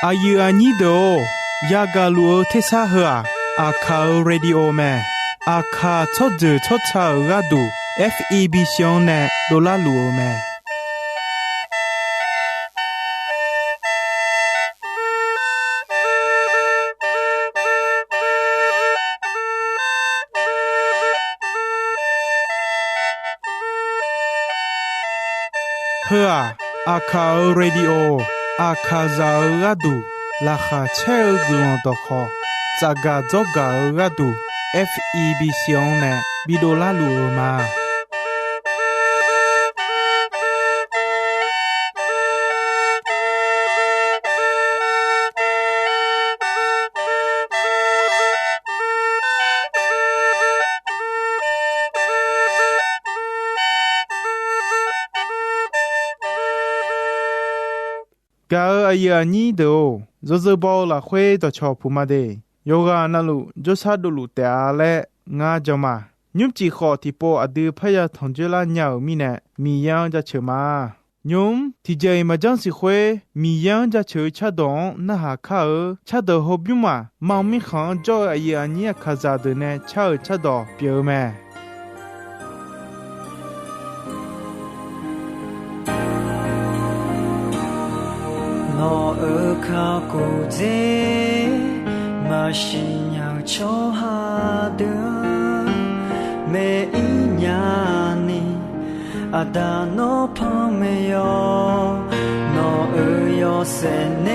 อายุอันนี้โดยากาลัวเทสาหัวอาคาเรดิโอแมอาคาชดจืชดชาระดู FEB ชงเนโดลาลัวแมเพื่ออาคาเรดิโออาคาซาระดูราคาเชลกลอนตอคอจากาจอการะดู FEB ชงเนบิโดลาลูมากาอายุอันนี้เดียวจะบอกละคุยต่อชอบผู้มาเดยโยกานาลูจะชาดูลูแต่อะไรงาจมายุมจีขอที่ปออดีพยาทองเจลาเนียวมีเนมียังจะเชื่อมายุมที่ใจมาจังสิคุยมียังจะเชื่อชาดองน่าหาข้าชาดอฮบยุมามังมีขังจ่ออายุอันนี้ข้าจะเดินชาดอเปียวแม่我耳靠古街，马西鸟秋哈的，每一年你阿达诺旁没有，我耳有三年，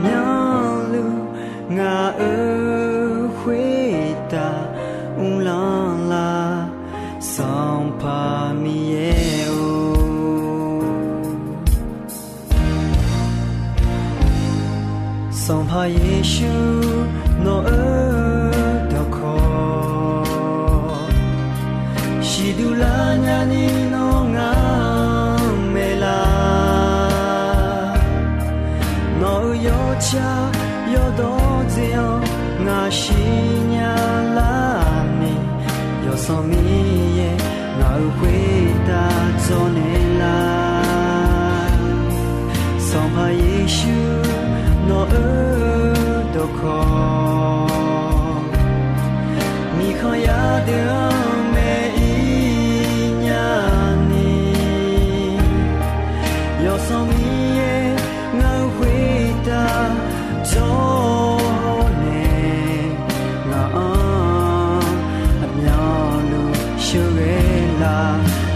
鸟路我耳回答乌浪啦，桑帕米耶。桑帕耶稣诺尔多科，西杜拉亚尼诺阿梅拉，诺尔有恰有多只有阿西亚拉尼，有桑米耶阿尔回答做内拉，桑帕耶稣。诺尔多科，米康亚的每一年你，有什么也我回答做呢？我苗路修为啦，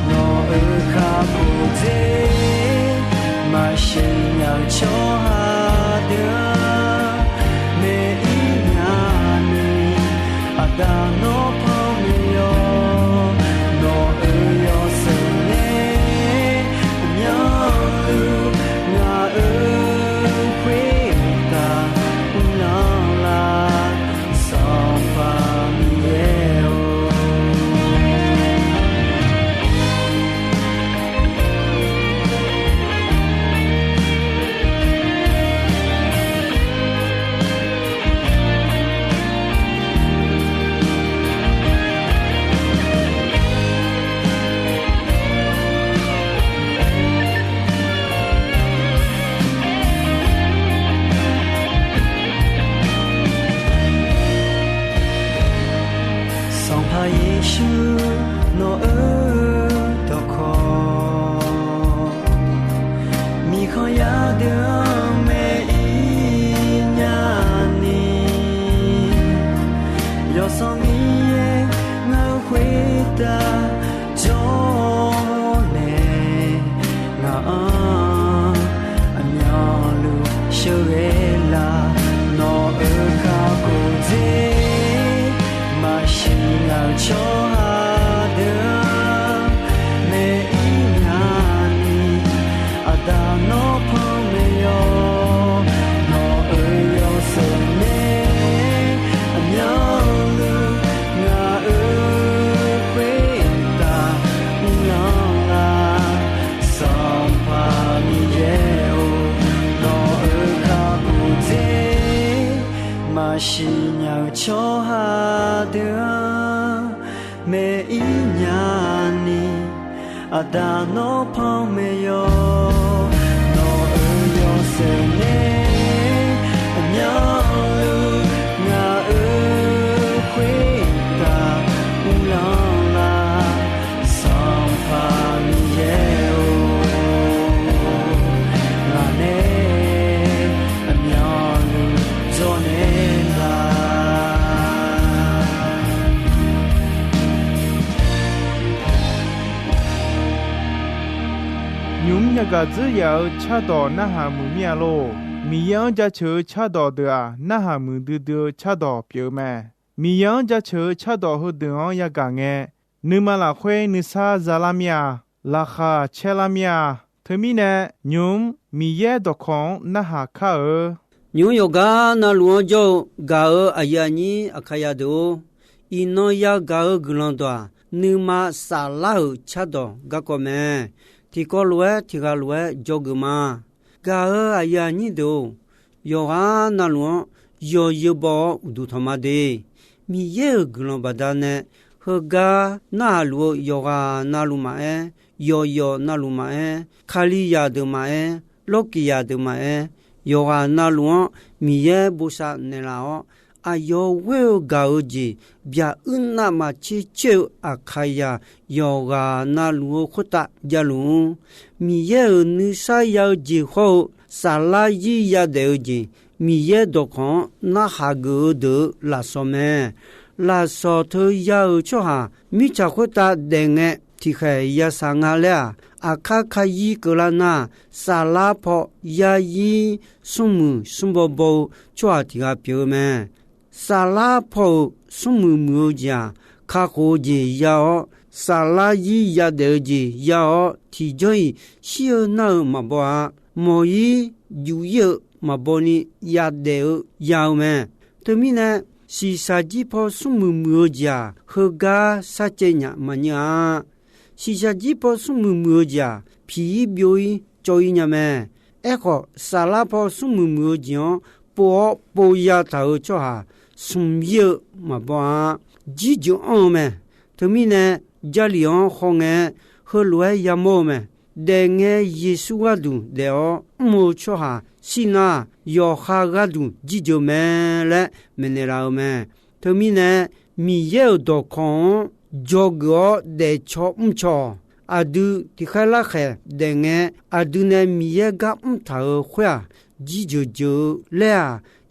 诺尔卡布泽，马西亚秋哈。每一年你阿达诺旁没有，诺尔有生呢，鸟路我耳回答乌浪啦，桑巴米耶哦。耶稣诺尔多科，米康亚的每一年你，有什么也我回答做呢？我苗路修为啦，诺尔卡古泽。秋哈的每一年你阿达诺旁没有，诺尔有生呢，鸟路我耳回答乌浪啦，桑帕米耶哦，诺尔卡布泽，马西鸟秋哈的。每一年你阿达诺旁没有，诺尔有。个只有吃到那哈木面咯，米养家吃吃到的啊，那哈木的吃到表面，米养家吃到后的昂也讲哎，你们那会你啥子拉面，拉哈吃拉面，他们呢，用米也都看那哈卡尔。New yoga na luojo gao ayani akayado ino ya gao gulondwa numa salau chado gakome tikolwe tigalwe joguma gao ayani do yoga na luo yo yobo udutomade mi ye gulobadane hoga na luo yoga na lumae yo na lumae khali yadumae loki yadumae yoga na luo miye busa nelao ayo weo gaoji bia unna ma chi che akaya yoga na luo khota jalu miye ni sa yao ji ho sala yi ya deoji miye dokon na hago de la some la so to yao cho ha mi cha khota denge tikhe ya sangala akakayi kulana salapo yayi sumu sumbobo chwatiga pyome salapo sumu muja kakoji yao salayi yadeji yao tijoi shio na mabwa moyi yuye maboni yadeo yaume temine si sajipo sumu muja hoga sachenya manya si sajipo sumu muja pi bioi choinyame eko salapo sumu mujion po ya tao choha sumye mabwa jijo ome temine jalion honge holwe yamome denge yesuadu deo mo choha sina yo hagadu jijo mele meneraume temine miye do kon jogo de chomcho adu tikhala khe denge adune miye ga mtao khwa jijo jo le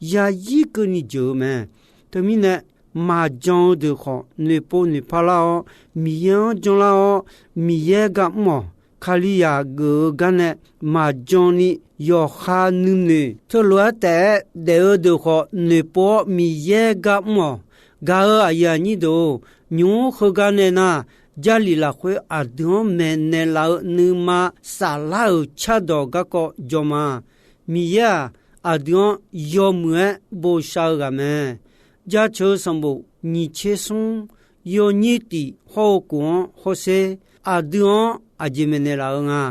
ya yikoni jo me temine ma jon de kho ne po ne palao miye jon lao miye ga mo khaliya go gane ma joni yo kha nune to lo te de kho ne po miye ga mo ga aya ni do nyu khogane na jali la khwe adon menne la numa salau chado ga ko joma miya adon yomwe bo shaga me ja cho sambo ni chesun yo ni ti ho ko hose adon ajimene la nga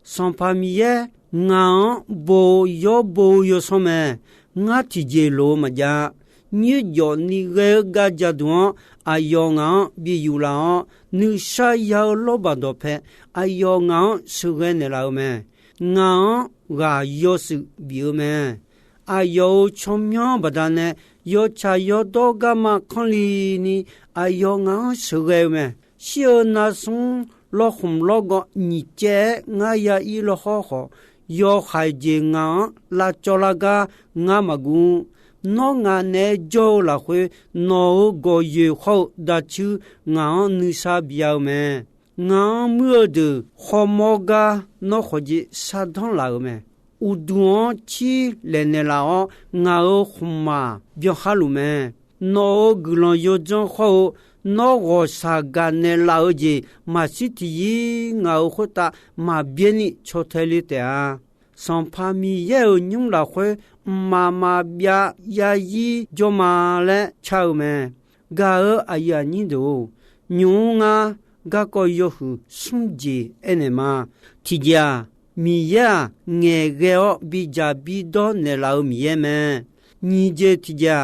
son pamiye nga bo yo some nga ti je lo ma ja ni yo ni ga ja don ayo nga bi yu la ni sha ya lo ba do phe ayo nga su ge ne la me nga ga yo su bi me ayo chomyo ba da ne yo cha yo do ga ma khon li ni ayo nga su ge me shio na sun lo khum lo go ni che nga ya i lo ho yo khai je nga la chola ga nga ma gu no nga ne jo la khwe no go ye ho da chu nga nu sa biao me nga mu de homoga no khoji sa don la me u duon chi le ne la o nga o khuma bio halu me no glon yo jon ho no go sa ga ne la o ji ma siti nga o khota ma bieni choteli te a son pami ye o nyum la khwe mama bia ya yi joma le chau me ga aya ni do nyunga ga ko yo hu sumji enema tija mi ya nge ge o bi ja bi do ne la mi ye me ni je tija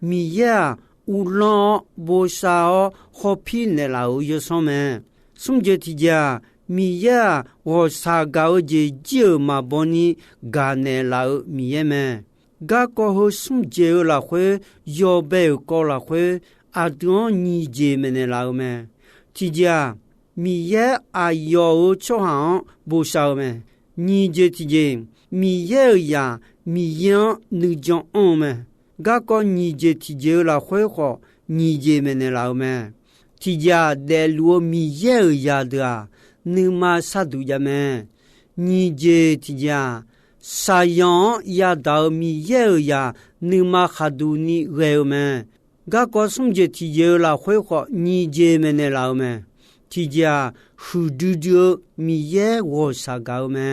mi ya u lo bo sa o hopi ne la yo so me sumje tija mi ya wo sa gao je jiu ma boni ga ne lao mi ye me ga ko ho sum je la khwe yo be ko la khwe a don ni je me ne lao me ti ja mi ye a yo cho han bu sao me ni je ti je mi ye ya mi yan nu jon on me ga ko ni je ti je la khwe kho ni je me ne lao me ti ja de luo mi ye ya da nu ma sa du ja me ni je ti ja sa yon ya da mi ye ya nu ma kha du ni re me ga ko sum je ti je la khwe kho ni je me ne lao me ti ja hu du du mi ye wo sa ga me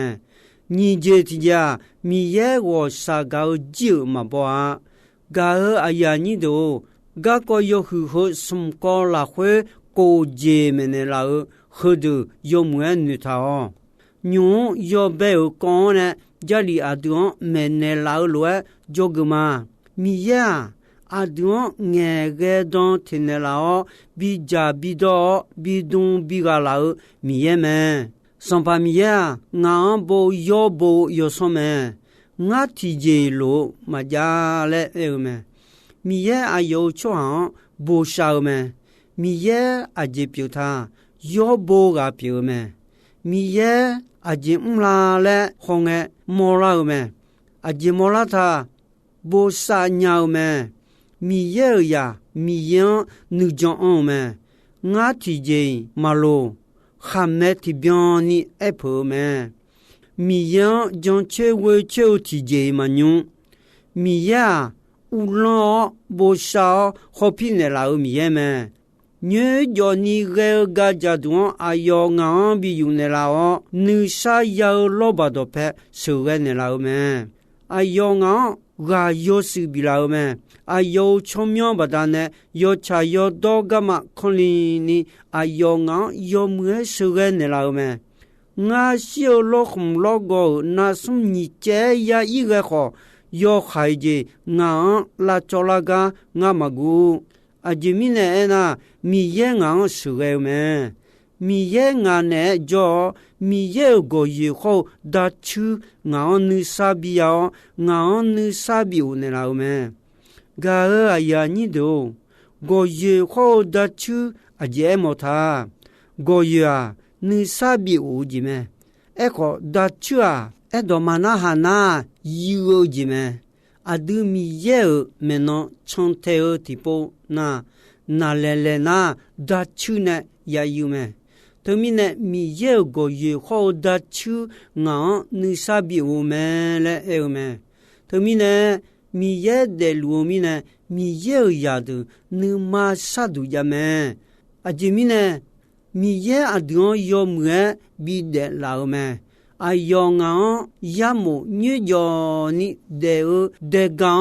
ni je ti ja mi ye wo sa ga ji ma bo a ga a ya ni do ga ko yo hu ho sum ko la khwe cô dê mê nê la hơ đơ yo muen nụ thao nhú yo bê con nè gia li à đuông mê nê la lue yo gma mi ya à đuông nghe ghé don thê nê la bi ja bi do bi dun bi ga la mi ye mê son pa mi ya ngã bo yo son mê ngã ti dê lo ma ja lê mê mi ya à yo cho hả bo sao mê mi ye a je piu tha yo bo ga piu me mi ye a je mla le hong e mo la me a je mo la tha bo sa nya me mi ye ya mi yan nu jon on me nga ti je ma lo kham me ti bian ni e pho me mi yan jon che we che ti je ma nyu mi ya u lo bo sa ho pi ne la mi ye me nhớ do ni gel ga ja duan a yo nga bi yu ne la o nu sa ya lo ba do pe su ge ne la me a yo nga ga yo su bi la me a yo chom yo ba da ne yo cha yo do ga ma khon li ni a yo nga yo mue su ge ne la me nga xiu lo khum lo go na sum ni che ya yi ge kho yo khai je nga la cho la ga nga ma gu a ji mi ne na mi ye nga su ge me mi ye nga ne jo mi ye go ye kho da chu nga nu sa bi ya nga nu sa bi u ne la me ga a ya ni do go ye kho da chu a je mo tha go ya nu sa bi u ji me e kho da chu a e do ma na ha na yi o ji me a du mi ye me no chon te o tipo na le na da chu ne ya yu me to mi ne mi ye go ye ho da chu nga nu sa bi u me le e me to mi ne mi ye de lu mi ne mi ye ya du nu ma sa du ya me a ji mi ne mi ye a du yo mwe bi de la me a yo nga ya mo nyu yo ni de ga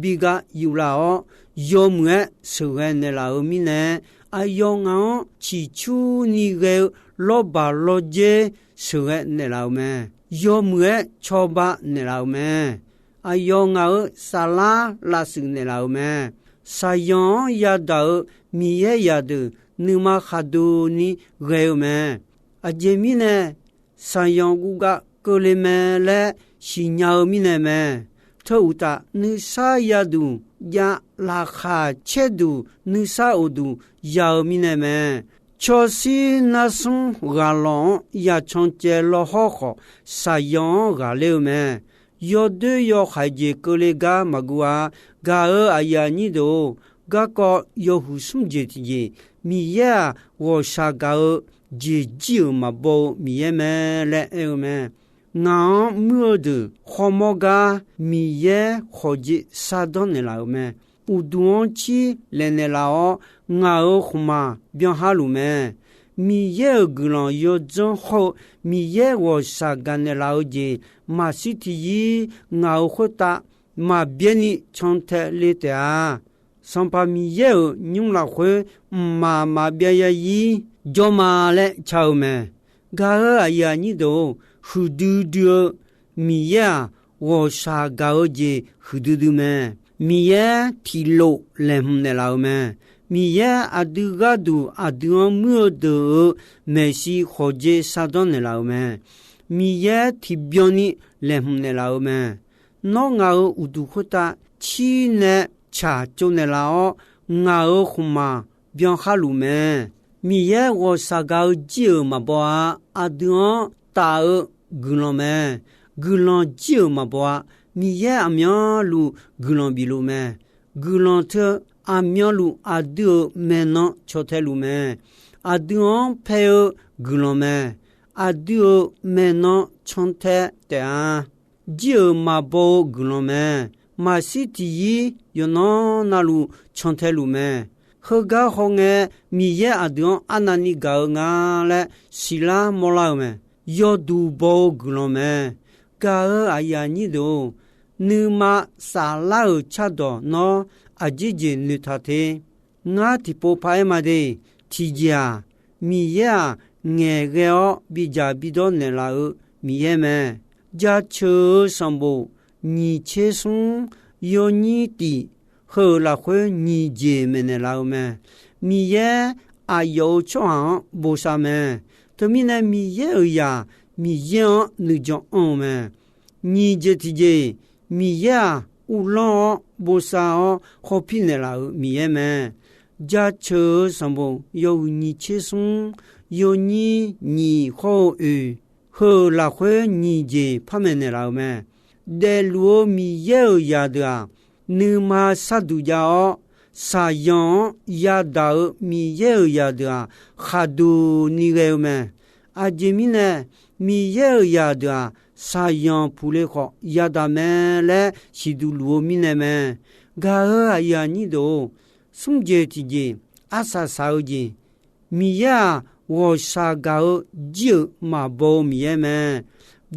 bi ga yu la o yo mwe su ge ne la mi ne a yo nga chi chu ni ge lo ba lo je su ge ne la me yo mwe cho ba ne la me a yo nga sa la su ne la me sa yon ya da mi ye ya de nu ma kha du ni ge me a je mi ne sa yon gu ga ko le me le shi nya mi ne me thou ta nu sa ya du ya la kha che du nu sa o du ya mi ne me cho si na sun ga lon ya chon che lo ho kho sa yon ga le me yo de yo kha je ko le ga ma gua ga a ya ni do ga ko yo hu sum je ti je mi ya wo sha ga je ji ma bo mi ye me le e me nga mu de homoga mi ye khoji sa don ne la me u duon chi le ne la o nga o khuma bien halu me mi ye glan yo zon ho mi ye wo sa ga ne la o je ma si ti yi nga o khota ma bien ni chonte le te a san pa mi ye nyung la khwe ma bien ya yi jo ma le chao me ga a ya ni do hu du du mi ya wo sa ga o je hu du du me mi ye ti lo le ne la me 米耶阿杜嘎杜阿杜姆德梅西火箭杀到你老们，米耶提标你来红你老们，那我乌杜克达七呢查就你老，我红嘛标哈路们，米耶我杀高就嘛不阿杜大古老们，古老就嘛不阿，米耶阿苗路古老比路们，古老特。阿苗路阿杜门诺朝天路门，阿杜配合古罗门，阿杜门诺朝天的啊，就马包古罗门，马西提有那路朝天路门，和个红诶米耶阿杜阿那尼高啊嘞，希拉莫拉门，有杜包古罗门，个阿呀尼都，你马萨拉查多喏。阿姐姐女他的，我提波拍嘛的，提家米呀，眼个比家比多年老米呀么，家车上步，你切松有你的，后来会你姐们的老么，米呀阿有床不啥么，他们那米呀呀，米呀你讲么，你姐提姐米呀。乌浪不少好品的老米耶们，家车上步有你切松，有你好鱼，和那会你姐他们的老们，在路米耶亚的啊，你妈杀毒家杀羊亚到米耶亚的啊，哈都你个们，阿姐们呢米耶亚的啊。沙洋普雷克亚达门来西都罗米内门，噶尔亚尼多松杰提杰阿萨萨杰米亚我沙噶尔就马包米耶门，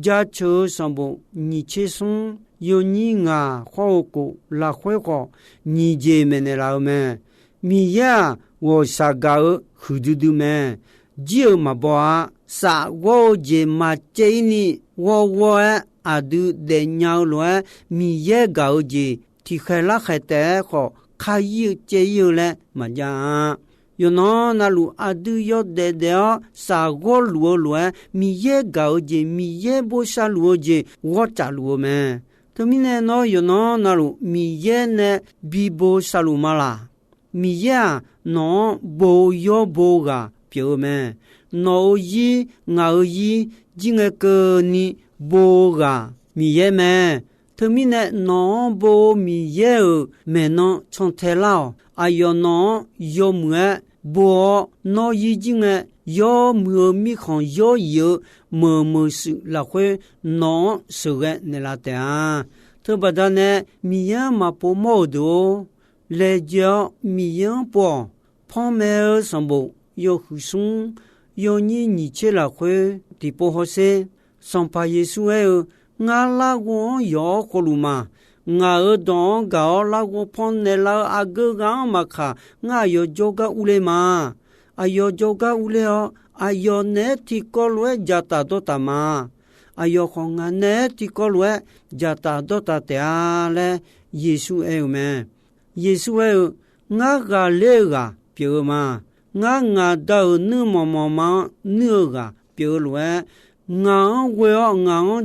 家车上步你切松有你啊好过拉会过你姐们的老门，米亚我沙噶尔胡嘟嘟门就马包啊沙我姐马姐你。我阿杜的鸟罗米耶高级，提开拉开的好，开有接有嘞嘛呀？有那路阿杜要的啥个路米耶高级，米耶不啥路级，我咋路么？他们呢有那路米耶呢比不啥路嘛啦？米耶那不要不个表么？那一熬一。今个你波个米耶么？他们呢？那波米耶没能从太老，哎哟，那要么波那已经要么米糠要有么是那会那是个你拉的啊？他把他呢米耶嘛波毛多，来叫米耶波旁边上步要护送。有你切了会地不好些，上怕耶稣我拉我要活路嘛，我当搞拉我碰那拉阿哥刚嘛卡，我要做个屋里嘛，要做个屋里哦，要那提高路加大多大嘛，要红啊那提高路加大多大的嘞，耶稣我们，耶稣我个那个表嘛。我到你妈你个表路我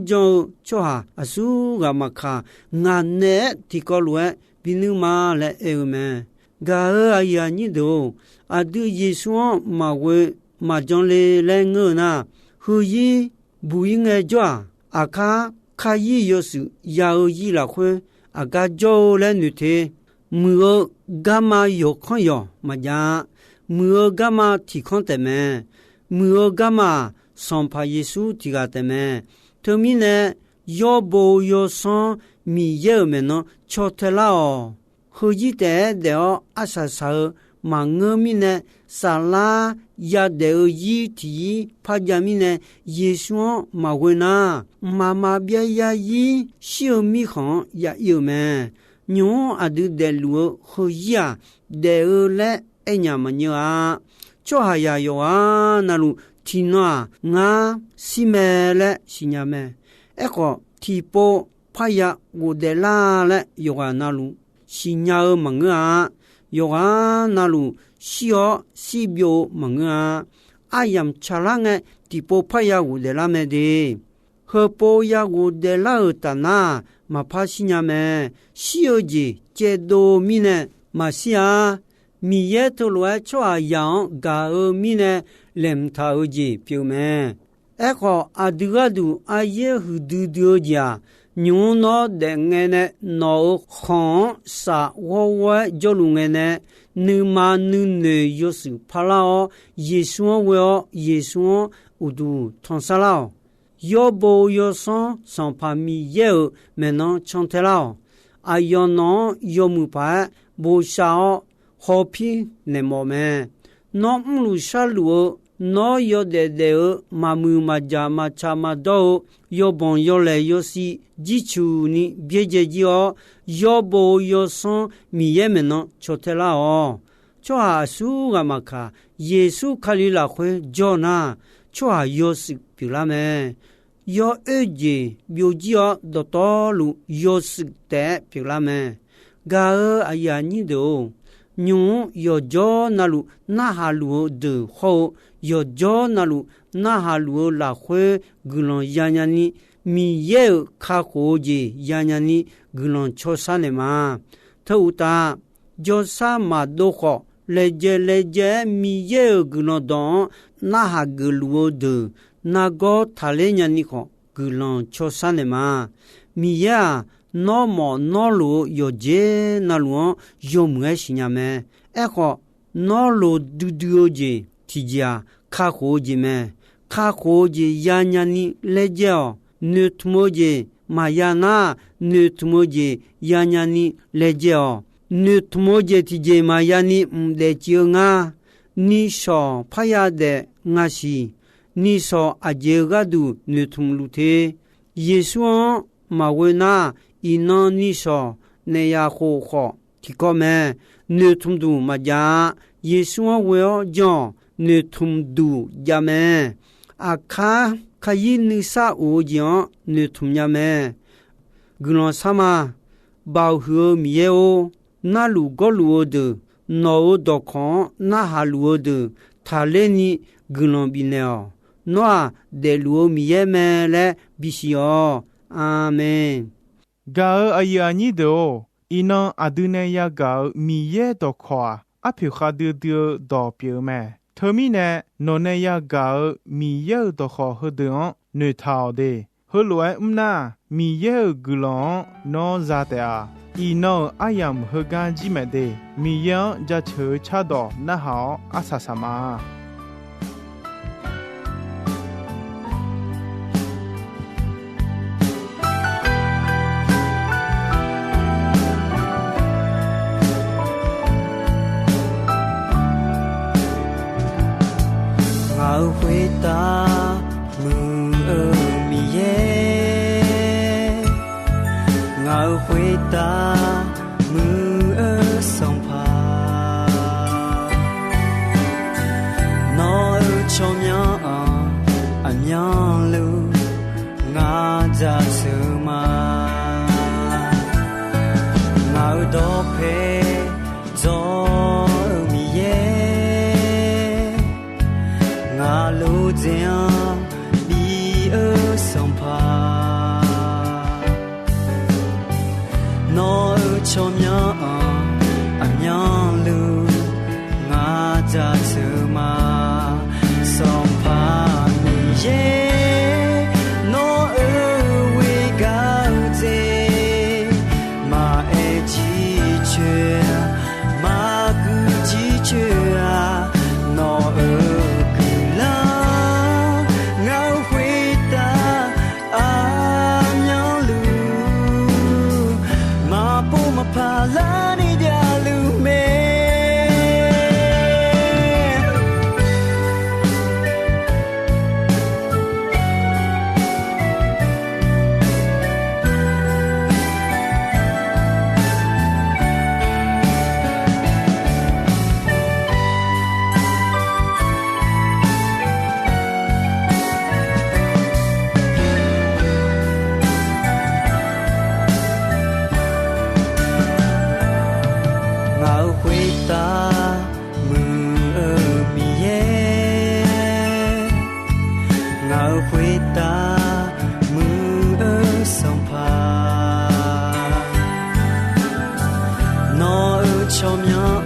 就做下阿叔个嘛卡我呢提高路比你妈来么个呀你都阿对耶稣嘛会嘛将来我呢可以不应该做阿卡可以有时要一了会阿个做来女的没干嘛有看有嘛呀摩伽马提康的们，摩伽马上怕耶稣提个的们，他们呢要不要上米耶们呢？瞧得了哦，后一代的阿萨萨马我们呢，萨拉亚的一提怕家们呢，耶稣马会呢，妈妈别呀一小米行也有们，牛阿都的路后一啊，的来。哎呀嘛牛啊，做下呀有啊，那路天啊，我西咩嘞，西呀咩？一个提波拍呀，我的啦嘞有啊那路西呀门啊， ယောဂနာလူရှိယောစီဘိုမငါအာယမ်ချလာငဲဒီပိုဖယာဝဒလာမဲဒီဟပိုယာဝဒလာတနာမဖာရှိညာမဲရှိယောကြီးကျေဒိုမီနဲမဆီယာမီရဲထလွဲချွာယောင်ဂါအမီနဲလမ်ထာအကြီးပြုမဲအခုအဒူဂဒူအယေဟုဒူဒူဂျာညွန်းတော့တဲ့ငယ်နဲ့နော်ခွန်စာဝဝဂျလူငယ်နဲ့နူမနူနေယဆုဖလာယေရှုဝေယေရှုဥဒူထွန်ဆလာယောဘောယောဆွန်ဆောင်ဖာမီယေမနောချွန်တလာအယောနောယောမူပါဘူရှာဟောဖီနေမောမဲနောမလူရှာလူနောယောဒေဒေမမူမဂျာမချာမတော့ယောဘွန်ယောလေယောစီဂျီချူနီဘေဂျေဂျီယောဘောယောဆွန်မီယေမနောချောတလာချွာဆူကမခါယေစုခလီလာခွေဂျောနာချွာယောစီပြလာမဲယောအေဂျီဘျိုဂျီဒတော်လူယောစီတဲ့ပြလာမဲဂါအယာနီဒိုညွန်ယောဂျောနာလူနာဟာလူဒဟောယောဂျောနာလူနာဟာလူလာခွေဂလွန်ယာညာနီမီယေခါခိုဂျီယာညာနီဂလွန်ချောဆာနေမာထောတာဂျောဆာမာဒိုခောလေဂျေမီယေဂလွန်ဒွန်နာဟာဂလူဒနာဂောထာလေညာနီခောဂလွန်ချောဆာနေမာမီယာနောမောနောလိုယောဂျေနာလွန်ယောမွေရှိညာမဲအခုနောလိုဒူဒူဂျီတီဂျာခါခိုဂျီမဲခါခိုဂျီယာညာနီလေဂျေနုထမိုဂျီမာယာနာနုထမိုဂျီယာညာနီလေဂျေနုထမိုဂျီတီဂျေမာယာနီလေချီငါနီရှောဖယာတဲ့ငါရှိနီရှောအဂျေဂဒူနုထမလူတေယေရှုမဝေနာဤနောနီရှောနေယာခိုခောဒီကောမဲနုထမဒူမဂျာယေရှုဝေဂျောနုထမဒူဂျာမဲအခါခယိနိစာအိုဂျောနုထမညာမဲဂလွန်ဆမဘောက်ဟူမီယေနာလူဂောလူဒနောဒခွန်နာဟာလူဒထာလေနီဂလွန်ဘီနေနွာဒေလူမီယေမဲလေဘီရှီယောအာမင်ဂါအယာနီဒိုအင်းအဒုနေယဂါမီယေတော့ခွာအဖေခါဒူဒူတော့ပြေမဲထမီနဲ့နိုနေယဂါမီယေတော့ခွာဟဒွန်နေထော်ဒေဟလွယ်အမနာမီယေဂလွန်နောဇာတဲ့ဤနောအယမ်ဟကန်ဂျီမဒေမီယေဂျချေချတော့နဟောအဆဆမာ回答母儿咪耶，我回答母儿松帕，我儿巧妙安样路，我在车马，我多陪做。路这样比尔上爬，那儿巧妙安样路，我在车马上爬你耶，那儿为高这马爱记缺，马古记缺啊，那儿。怕啦。ta mưa ở sông Pha nó ở trong nhỏ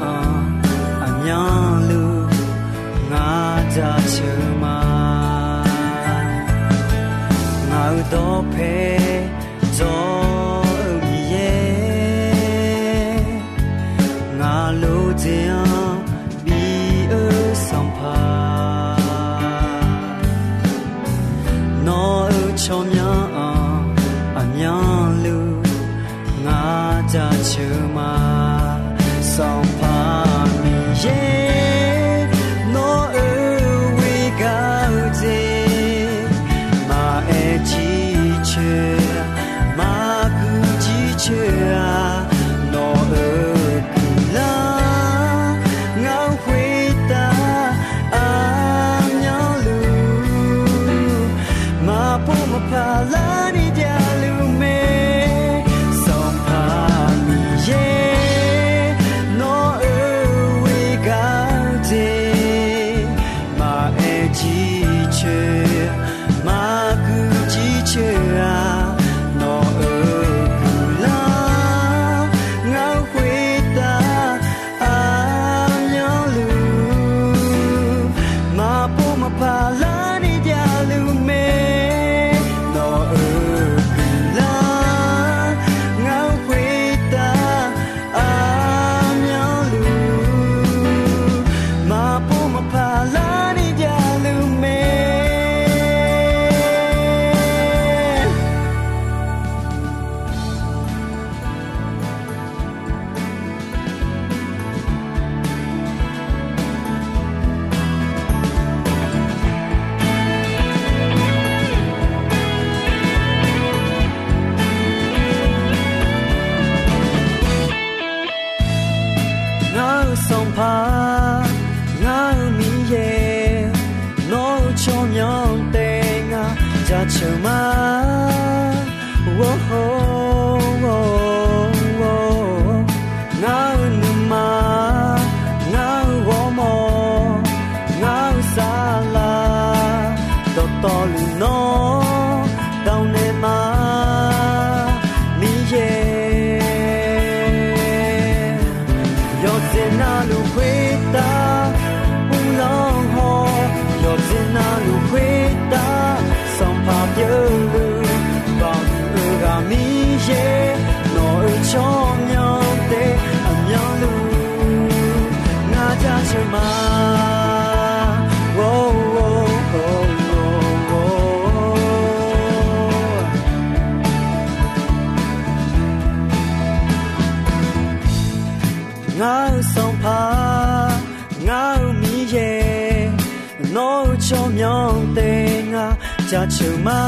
anh nhỏ lu ngã ra chờ mà ngã đó phê gió ngã lô gieo bi ở sông Pha nó ở trong nhỏ anh nhỏ lu ngã ra chờ mà sông Pha mi ye nó ở quê gạo dê mà e chỉ chơi mà cứ chỉ chơi nó ở Palani dialume sông Pha mi ye no ewe gaute ma e chi che ma ku chi che no kula ngao kwe ta amyalu ma po ma palani dialume sông Pha ngã mi ye nó cho nhau tê ngã ra chờ mà ngã nương mà ngã gõ mò ngã xa la to to lu nó đau nề mà mi ye na lu kwe ta un long ho yo zina lu kwe ta song pa pyo lu bang ga mi ye no cho nhau te am nhau lu nga ja che ma wo wo ngao sông Pha ngao mi ye nó cho nhau tê ngã cha chờ mà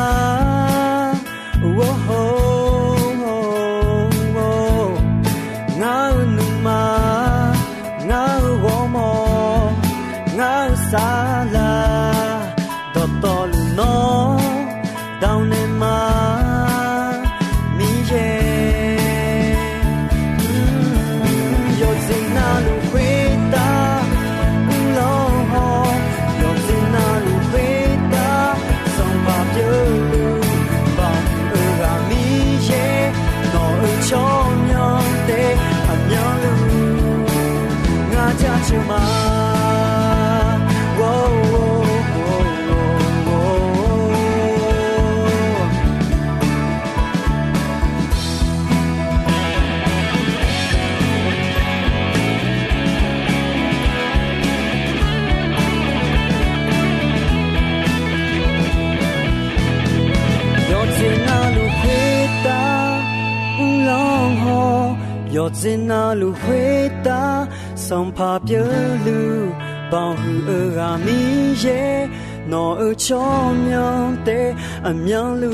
ngao nung mà ngao gõ mò ngao xa la to to lu nó đau nề mà mi ye cho nhau te anh nhau lu ngã cha chưa mà yo zina lu kwe ta song pa pyo lu bao hư ga mi ye no cho nhau te am nhau lu